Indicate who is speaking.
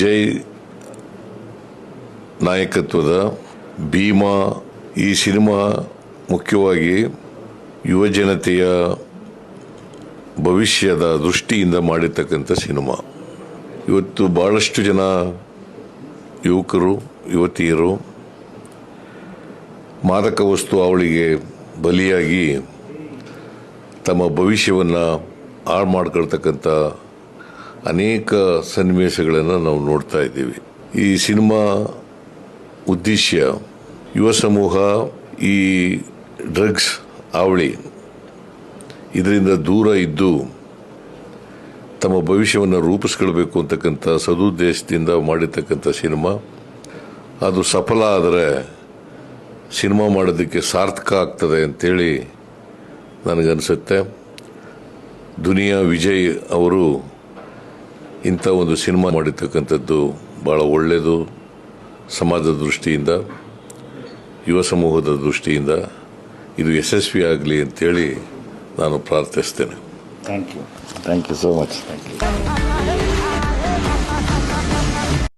Speaker 1: ವಿಜಯ್ ನಾಯಕತ್ವದ ಭೀಮಾ ಈ ಸಿನಿಮಾ ಮುಖ್ಯವಾಗಿ ಯುವ ಜನತೆಯ ಭವಿಷ್ಯದ ದೃಷ್ಟಿಯಿಂದ ಮಾಡಿರ್ತಕ್ಕಂಥ ಸಿನಿಮಾ. ಇವತ್ತು ಭಾಳಷ್ಟು ಜನ ಯುವಕರು ಯುವತಿಯರು ಮಾದಕ ವಸ್ತು ಅವಳಿಗೆ ಬಲಿಯಾಗಿ ತಮ್ಮ ಭವಿಷ್ಯವನ್ನು ಹಾಳು ಮಾಡ್ಕೊಳ್ತಕ್ಕಂಥ ಅನೇಕ ಸನ್ನಿವೇಶಗಳನ್ನು ನಾವು ನೋಡ್ತಾ ಇದ್ದೀವಿ. ಈ ಸಿನಿಮಾ ಉದ್ದೇಶ ಯುವ ಸಮೂಹ ಈ ಡ್ರಗ್ಸ್ ಅವಳಿ ಇದರಿಂದ ದೂರ ಇದ್ದು ತಮ್ಮ ಭವಿಷ್ಯವನ್ನು ರೂಪಿಸ್ಕೊಳ್ಬೇಕು ಅಂತಕ್ಕಂಥ ಸದುದ್ದೇಶದಿಂದ ಮಾಡಿರ್ತಕ್ಕಂಥ ಸಿನಿಮಾ. ಅದು ಸಫಲ ಆದರೆ ಸಿನಿಮಾ ಮಾಡೋದಕ್ಕೆ ಸಾರ್ಥಕ ಆಗ್ತದೆ ಅಂತೇಳಿ ನನಗನ್ಸುತ್ತೆ. ದುನಿಯಾ ವಿಜಯ್ ಅವರು ಇಂಥ ಒಂದು ಸಿನಿಮಾ ಮಾಡಿರ್ತಕ್ಕಂಥದ್ದು ಭಾಳ ಒಳ್ಳೆಯದು. ಸಮಾಜದ ದೃಷ್ಟಿಯಿಂದ, ಯುವ ಸಮೂಹದ ದೃಷ್ಟಿಯಿಂದ ಇದು ಯಶಸ್ವಿ ಆಗಲಿ ಅಂತೇಳಿ ನಾನು ಪ್ರಾರ್ಥಿಸ್ತೇನೆ.
Speaker 2: Thank you so much. Thank you.